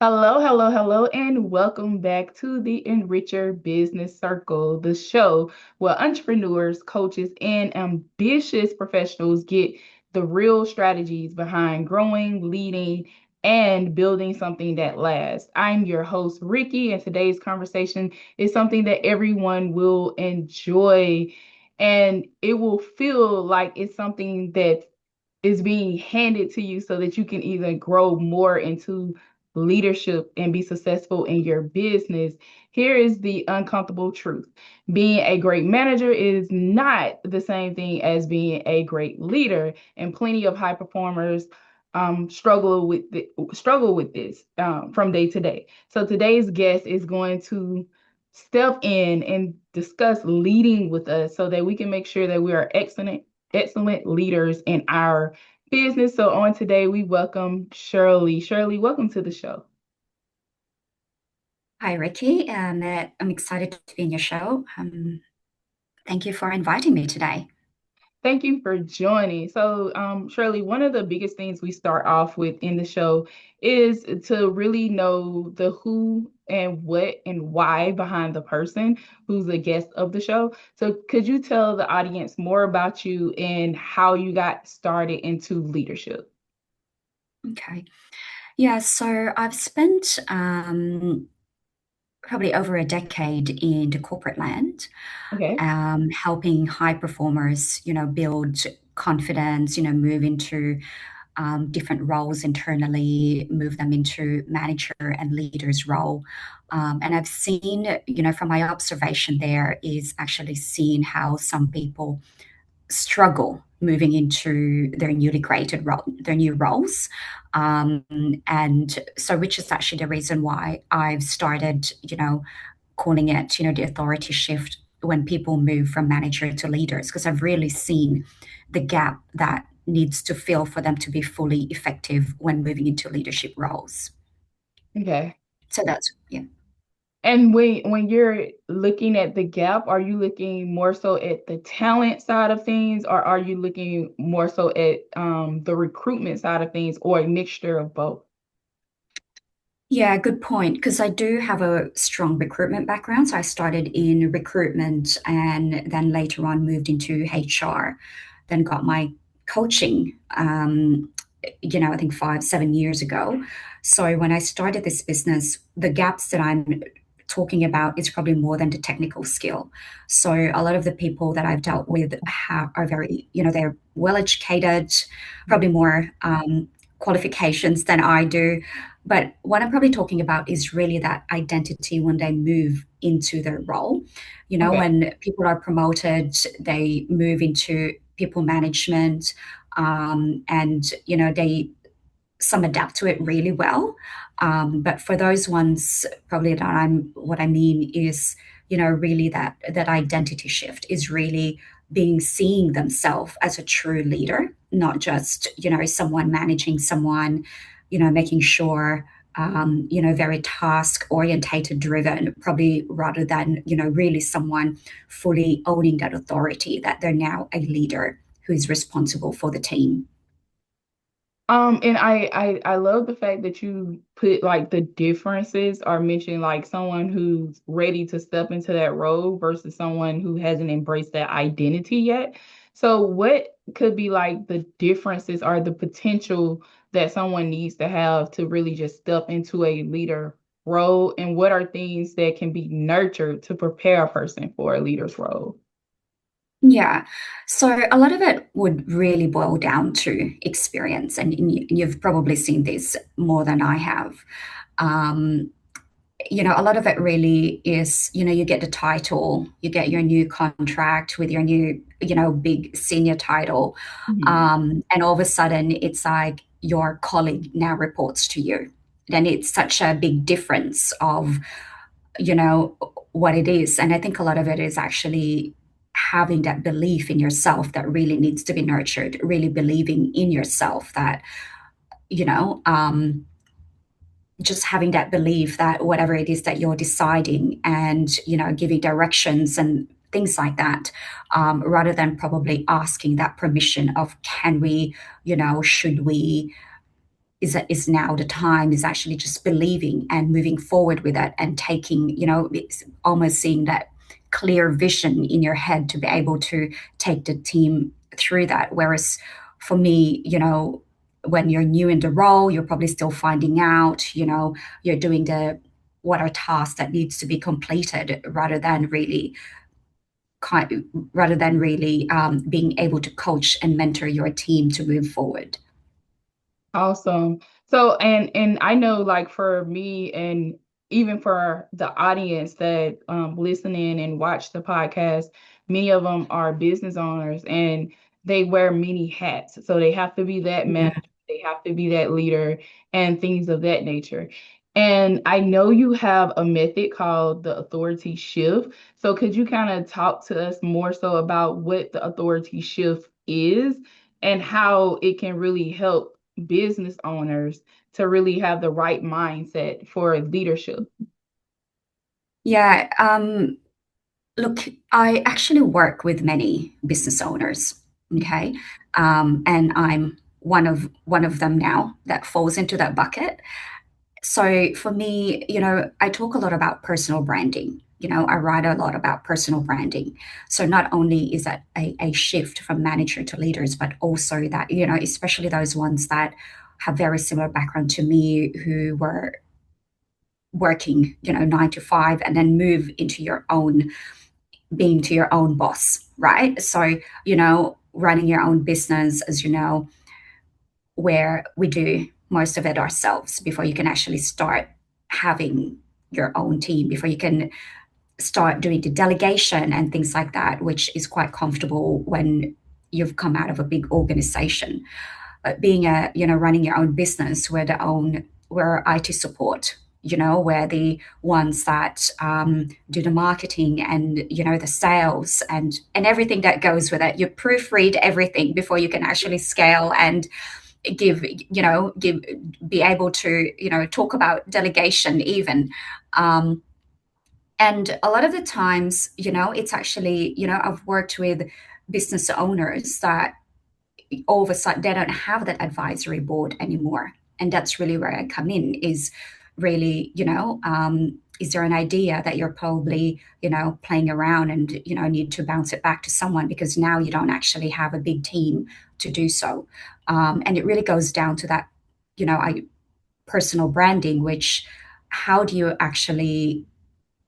Hello, hello, hello, and welcome back to the Enricher Business Circle, the show where entrepreneurs, coaches, and ambitious professionals get the real strategies behind growing, leading, and building something that lasts. I'm your host, Ricci, and today's conversation is something that everyone will enjoy, and it will feel like it's something that is being handed to you so that you can even grow more into leadership and be successful in your business. Here is the uncomfortable truth. Being a great manager is not the same thing as being a great leader, and plenty of high performers struggle with this from day to day. So today's guest is going to step in and discuss leading with us so that we can make sure that we are excellent leaders in our business. So on today, we welcome Shirley. Shirley, welcome to the show. Hi, Ricky. I'm excited to be in your show. Thank you for inviting me today. Thank you for joining. So, Shirley, one of the biggest things we start off with in the show is to really know the who and what and why behind the person who's a guest of the show. So, could you tell the audience more about you and how you got started into leadership? Okay. Yeah, so I've spent probably over a decade in the corporate land, Okay. helping high performers, build confidence, move into different roles internally, move them into manager and leaders role. And I've seen, from my observation there is actually seeing how some people struggle moving into their newly created role, their new roles. And so, which is actually the reason why I've started, calling it, the authority shift when people move from manager to leaders, because I've really seen the gap that needs to fill for them to be fully effective when moving into leadership roles. Okay. So that's, yeah. And when you're looking at the gap, are you looking more so at the talent side of things, or are you looking more so at the recruitment side of things, or a mixture of both? Yeah, good point. Because I do have a strong recruitment background. So I started in recruitment and then later on moved into HR, then got my coaching, I think 5, 7 years ago. So when I started this business, the gaps that I'm talking about is probably more than the technical skill. So a lot of the people that I've dealt with are very, they're well educated, probably more qualifications than I do. But what I'm probably talking about is really that identity when they move into their role. Okay. When people are promoted, they move into people management, and they some adapt to it really well. But for those ones, probably what I mean is, really that identity shift is really being seeing themselves as a true leader, not just, someone managing someone, making sure, very task orientated driven, probably rather than, really someone fully owning that authority that they're now a leader who is responsible for the team. And I love the fact that you put like the differences or mention like someone who's ready to step into that role versus someone who hasn't embraced that identity yet. So what could be like the differences or the potential that someone needs to have to really just step into a leader role? And what are things that can be nurtured to prepare a person for a leader's role? Yeah. So a lot of it would really boil down to experience, and you've probably seen this more than I have. Um, a lot of it really is, you get the title, you get your new contract with your new, big senior title, Mhm. and all of a sudden it's like your colleague now reports to you. Then it's such a big difference of what it is. And I think a lot of it is actually having that belief in yourself that really needs to be nurtured, really believing in yourself that, you know, um, just having that belief that whatever it is that you're deciding and, giving directions and things like that, rather than probably asking that permission of can we, should we, is now the time, is actually just believing and moving forward with it and taking, it's almost seeing that clear vision in your head to be able to take the team through that. Whereas for me, when you're new in the role, you're probably still finding out, you're doing the what are tasks that needs to be completed rather than really being able to coach and mentor your team to move forward. Awesome. So, and I know like for me and even for the audience that listening and watch the podcast, many of them are business owners and they wear many hats. So they have to be that Yeah. manager, they have to be that leader and things of that nature. And I know you have a method called the authority shift. So could you kind of talk to us more so about what the authority shift is and how it can really help business owners to really have the right mindset for leadership? Yeah. Look, I actually work with many business owners. Okay. And I'm one of them now that falls into that bucket. So for me, I talk a lot about personal branding. I write a lot about personal branding. So not only is that a shift from manager to leaders, but also that, especially those ones that have very similar background to me who were working, 9 to 5, and then move into your own, being to your own boss, right? So, running your own business, as you know, where we do most of it ourselves before you can actually start having your own team, before you can start doing the delegation and things like that, which is quite comfortable when you've come out of a big organization. But being running your own business, we're IT support, we're the ones that do the marketing and, the sales and everything that goes with it. You proofread everything before you can actually scale and give be able to talk about delegation even. And a lot of the times, it's actually, I've worked with business owners that all of a sudden they don't have that advisory board anymore. And that's really where I come in, is really, is there an idea that you're probably, playing around and, need to bounce it back to someone because now you don't actually have a big team to do so. And it really goes down to that, personal branding, which how do you actually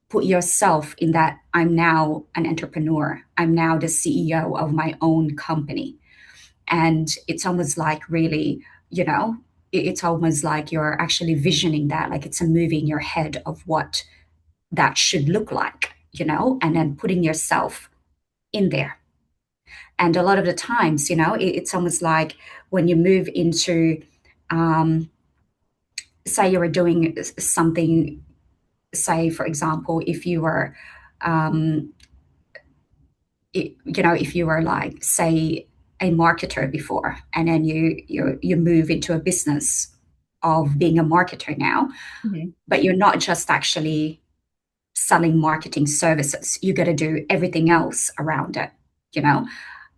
put yourself in that I'm now an entrepreneur, I'm now the CEO of my own company. And it's almost like really, it's almost like you're actually visioning that, like it's a movie in your head of what that should look like, and then putting yourself in there. And a lot of the times, it's almost like when you move into, say you were doing something, say, for example, if you were, um, if you were like, say, a marketer before, and then you move into a business of being a marketer now, Mhm. but you're not just actually selling marketing services. You got to do everything else around it, you know.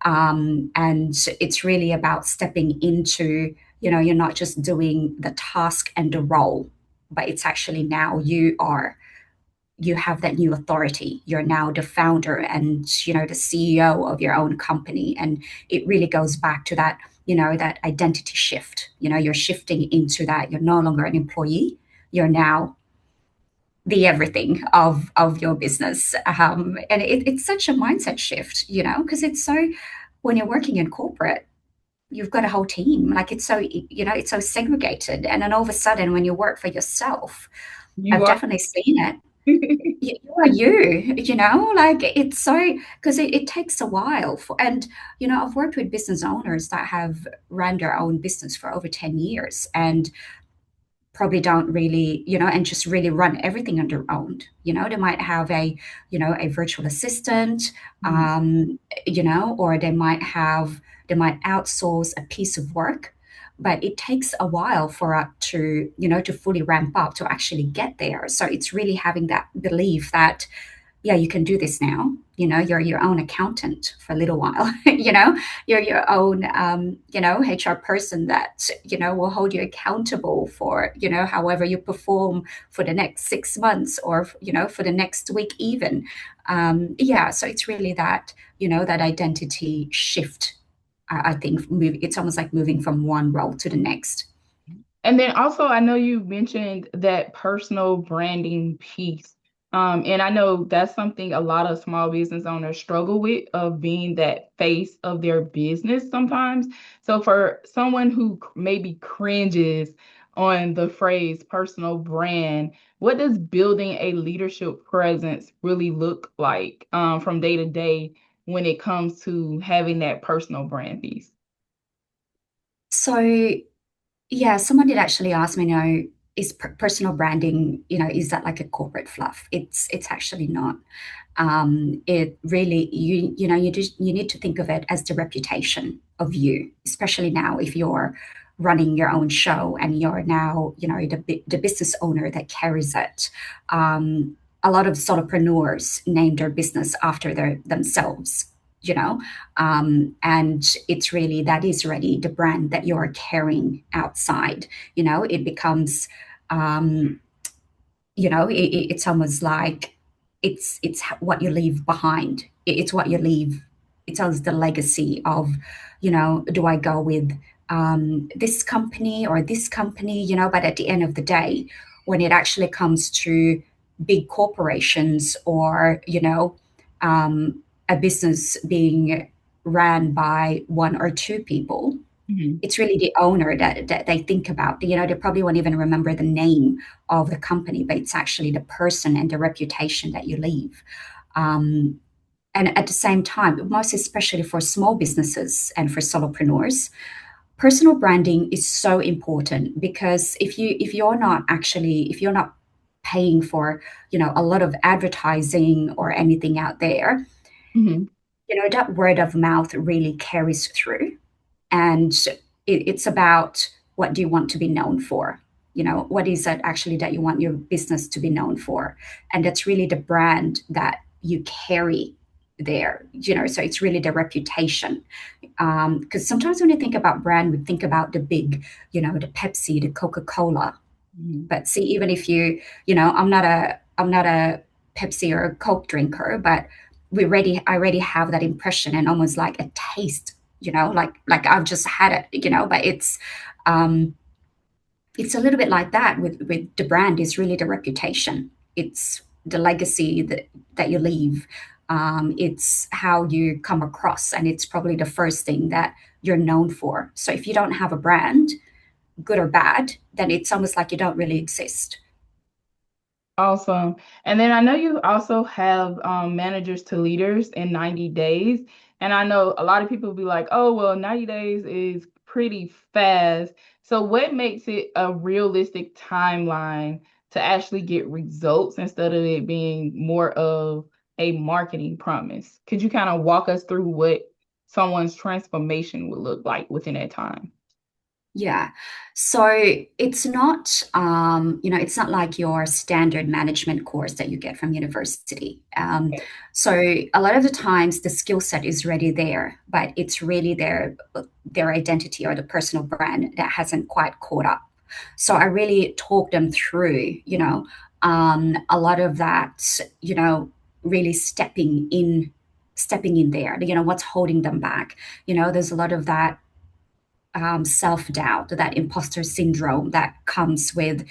And it's really about stepping into, you're not just doing the task and the role, but it's actually now you have that new authority. You're now the founder and, the CEO of your own company. And it really goes back to that, that identity shift. You're shifting into that. You're no longer an employee. You're now the everything of your business. And it's such a mindset shift, because it's so, when you're working in corporate, you've got a whole team. Like it's so, it's so segregated. And then all of a sudden, when you work for yourself, You I've are. definitely seen it. You are you, like it's so, because it takes a while and I've worked with business owners that have run their own business for over 10 years and probably don't really, and just really run everything on their own. They might have a virtual assistant, Mhm. or they might outsource a piece of work, but it takes a while for it to, to fully ramp up to actually get there. So it's really having that belief that yeah, you can do this now. You're your own accountant for a little while. You're your own, HR person that, will hold you accountable for, however you perform for the next 6 months or, for the next week, even. Yeah, so it's really that, that identity shift. I think it's almost like moving from one role to the next. And then also, I know you mentioned that personal branding piece. And I know that's something a lot of small business owners struggle with, of being that face of their business sometimes. So for someone who maybe cringes on the phrase personal brand, what does building a leadership presence really look like from day to day when it comes to having that personal brand piece? So, yeah, someone did actually ask me, is personal branding, is that like a corporate fluff? It's actually not. It really, you need to think of it as the reputation of you, especially now if you're running your own show and you're now, the business owner that carries it. A lot of solopreneurs name their business after themselves. And it's really, that is really the brand that you're carrying outside. It becomes, um, it's almost like it's what you leave behind. It's what you leave. It tells the legacy of, do I go with this company or this company? But at the end of the day, when it actually comes to big corporations or a business being ran by one or two people, Mhm. it's really the owner that they think about. They probably won't even remember the name of the company, but it's actually the person and the reputation that you leave. Um, and at the same time, most especially for small businesses and for solopreneurs, personal branding is so important because if you're not paying for a lot of advertising or anything out there, Mhm. that word of mouth really carries through. And it's about, what do you want to be known for? What is it actually that you want your business to be known for? And that's really the brand that you carry there. So it's really the reputation. Because sometimes when you think about brand, we think about the big, the Pepsi, the Coca-Cola. Mhm. But see, even if I'm not a Pepsi or a Coke drinker, but I already have that impression and almost like a taste, like I've just had it, but um it's a little bit like that with the brand. Is really the reputation. It's the legacy that you leave. It's how you come across, and it's probably the first thing that you're known for. So if you don't have a brand, good or bad, then it's almost like you don't really exist. Awesome. And then I know you also have managers to leaders in 90 days. And I know a lot of people be like, oh, well, 90 days is pretty fast. So, what makes it a realistic timeline to actually get results instead of it being more of a marketing promise? Could you kind of walk us through what someone's transformation would look like within that time? Yeah. So it's not like your standard management course that you get from university. So a lot of the times the skill set is already there, but it's really their identity or the personal brand that hasn't quite caught up. So I really talk them through, a lot of that, really stepping in there, what's holding them back. There's a lot of that self doubt, that imposter syndrome that comes with,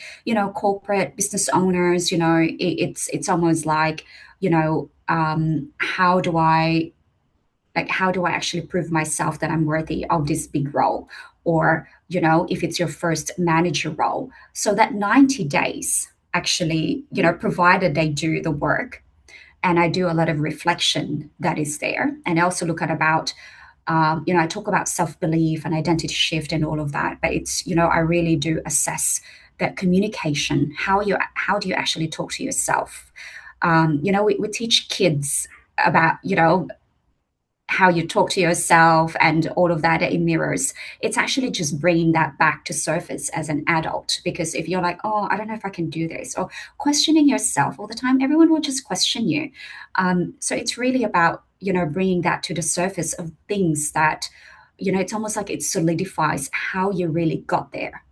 corporate business owners. It's almost like, how do I actually prove myself that I'm worthy of this big role? Or, if it's your first manager role. So that 90 days actually, provided they do the work, and I do a lot of reflection that is there. And I also look at about I talk about self belief and identity shift and all of that, but it's, I really do assess that communication. How do you actually talk to yourself? We teach kids about, how you talk to yourself and all of that, it mirrors. It's actually just bringing that back to surface as an adult, because if you're like, oh, I don't know if I can do this, or questioning yourself all the time, everyone will just question you. So it's really about, bringing that to the surface of things that, it's almost like it solidifies how you really got there.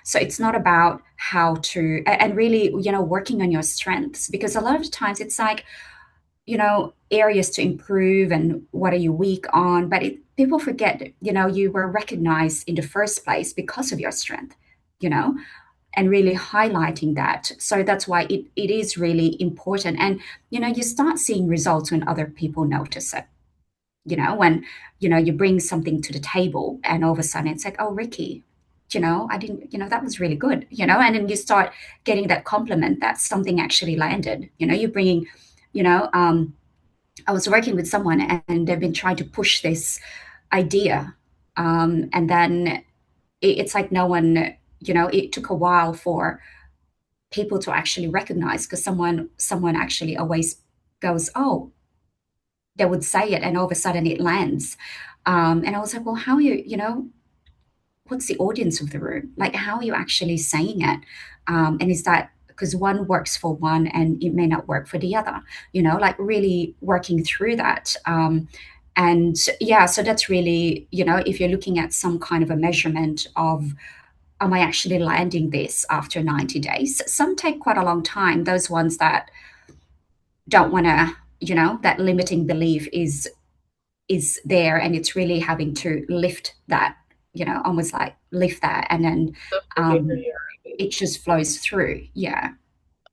So it's not about how to, and really, working on your strengths, because a lot of times it's like, areas to improve and what are you weak on. But people forget, you were recognized in the first place because of your strength, you know, and really highlighting that. So that's why it is really important. And, you start seeing results when other people notice it. When, you bring something to the table and all of a sudden it's like, oh, Ricci, I didn't, that was really good, and then you start getting that compliment that something actually landed, you're bringing, you know, I was working with someone and they've been trying to push this idea. And then it's like no one, it took a while for people to actually recognize, because someone actually always goes, oh, they would say it and all of a sudden it lands. And I was like, well, how are you, what's the audience of the room? Like, how are you actually saying it? And is that because one works for one and it may not work for the other, like really working through that. And yeah, so that's really, if you're looking at some kind of a measurement of, am I actually landing this after 90 days? Some take quite a long time. Those ones that don't want to, that limiting belief is there, and it's really having to lift that, almost like lift that, and then The barrier. it just flows through. Yeah.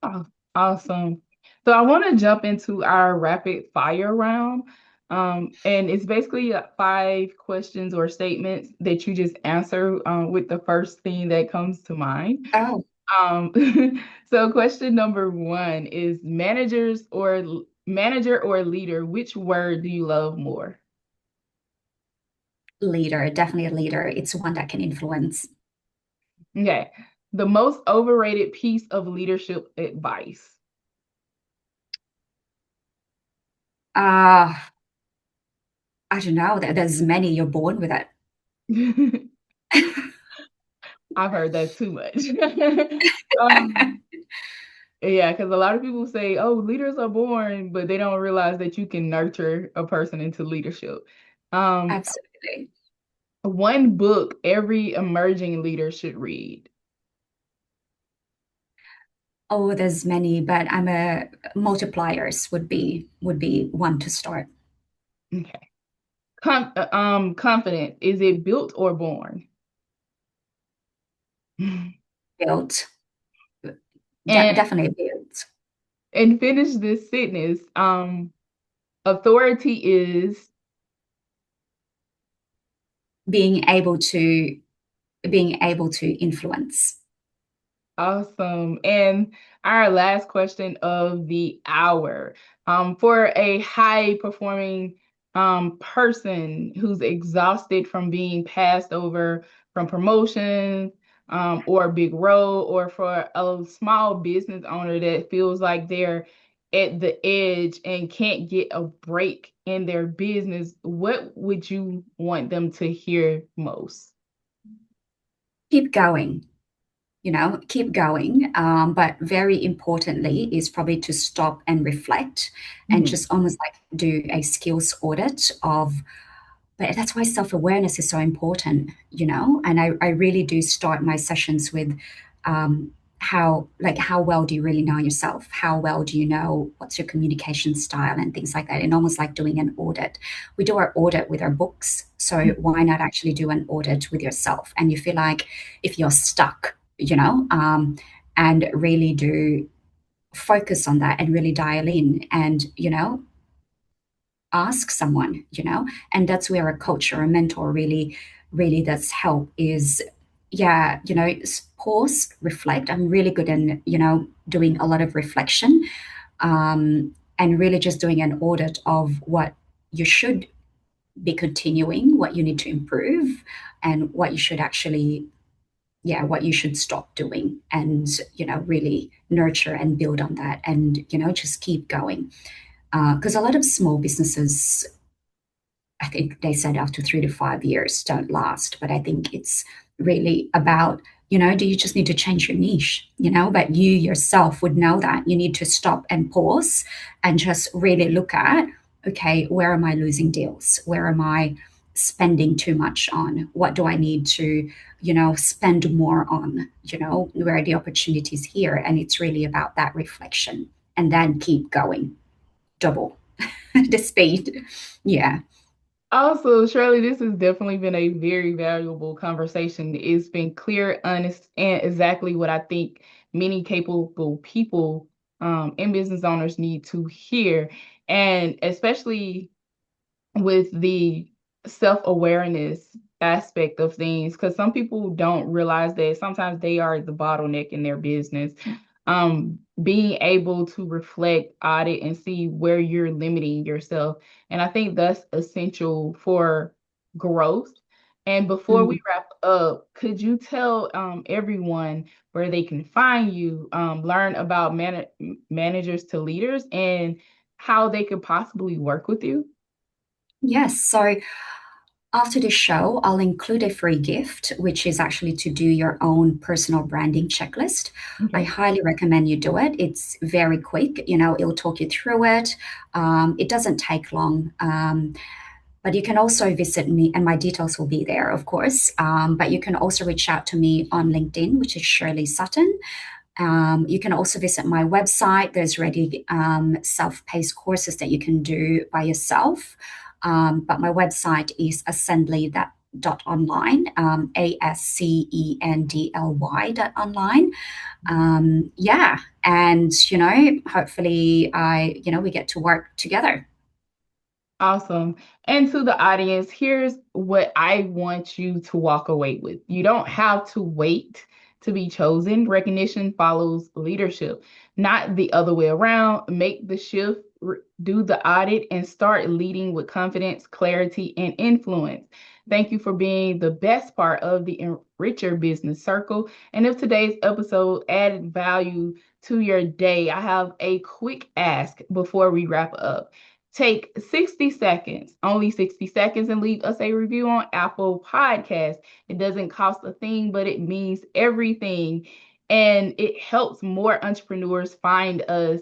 Oh, awesome. So I want to jump into our rapid fire round. And it's basically 5 questions or statements that you just answer with the first thing that comes to mind. Oh, Um, so question number one is manager or leader, which word do you love more? leader, definitely a leader. It's one that can influence. Okay. The most overrated piece of leadership advice. uh I don't know, there's many, you're born with it. I've heard that too much. Um, yeah, because a lot of people say, oh, leaders are born, but they don't realize that you can nurture a person into leadership. Um, Absolutely. one book every emerging leader should read. Oh, there's many, but I'm a multipliers would be one to start. Okay. Confident, is it built or born? Built. And Definitely built. finish this sentence. Authority is being able to being able to influence. awesome. And our last question of the hour. For a high performing person who's exhausted from being passed over from promotions or a big role, or for a small business owner that feels like they're at the edge and can't get a break in their business, what would you want them to hear most? Keep going, keep going. But very importantly is probably to stop and reflect and Mhm. just almost like do a skills audit of. But that's why self-awareness is so important, and I really do start my sessions with how well do you really know yourself? How well do you know what's your communication style and things like that? And almost like doing an audit. We do our audit with our books. So why not actually do an audit with yourself? And you feel like if you're stuck, and really do focus on that and really dial in and, ask someone, and that's where a coach or a mentor really does help is, yeah, pause, reflect. I'm really good in, doing a lot of reflection, and really just doing an audit of what you should be continuing, what you need to improve, and what you should actually, yeah, what you should stop doing, and, really nurture and build on that, and, just keep going, because a lot of small businesses, I think they said after 3 to 5 years don't last, but I think it's really about, do you just need to change your niche, but you yourself would know that you need to stop and pause and just really look at, okay, where am I losing deals? Where am I spending too much on? What do I need to, spend more on, where are the opportunities here? And it's really about that reflection and then keep going, double the speed. Yeah. Also, Shirley, this has definitely been a very valuable conversation. It's been clear, honest, and exactly what I think many capable people and business owners need to hear. And especially with the self-awareness aspect of things, because some people don't realize that sometimes they are the bottleneck in their business. Being able to reflect, audit, and see where you're limiting yourself. And I think that's essential for growth. And before we Mm. wrap up, could you tell everyone where they can find you, learn about managers to leaders, and how they could possibly work with you? Yes. So after the show, I'll include a free gift, which is actually to do your own personal branding checklist. I Okay. highly recommend you do it. It's very quick, it'll talk you through it. It doesn't take long. But you can also visit me, and my details will be there, of course. But you can also reach out to me on LinkedIn, which is Shirley Sutton. You can also visit my website. There's ready self-paced courses that you can do by yourself. But my website is ascendly.online, ASCENDLY.online. Yeah, and hopefully, we get to work together. Awesome. And to the audience, here's what I want you to walk away with. You don't have to wait to be chosen. Recognition follows leadership, not the other way around. Make the shift, do the audit, and start leading with confidence, clarity, and influence. Thank you for being the best part of the Enricher Business Circle. And if today's episode added value to your day, I have a quick ask before we wrap up. Take 60 seconds, only 60 seconds, and leave us a review on Apple Podcasts. It doesn't cost a thing, but it means everything. And it helps more entrepreneurs find us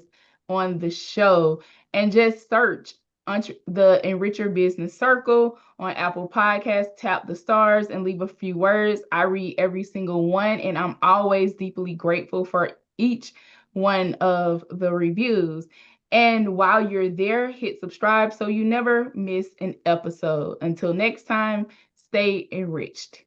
on the show. And just search the Enricher Business Circle on Apple Podcasts, tap the stars, and leave a few words. I read every single one, and I'm always deeply grateful for each one of the reviews. And while you're there, hit subscribe so you never miss an episode. Until next time, stay enriched.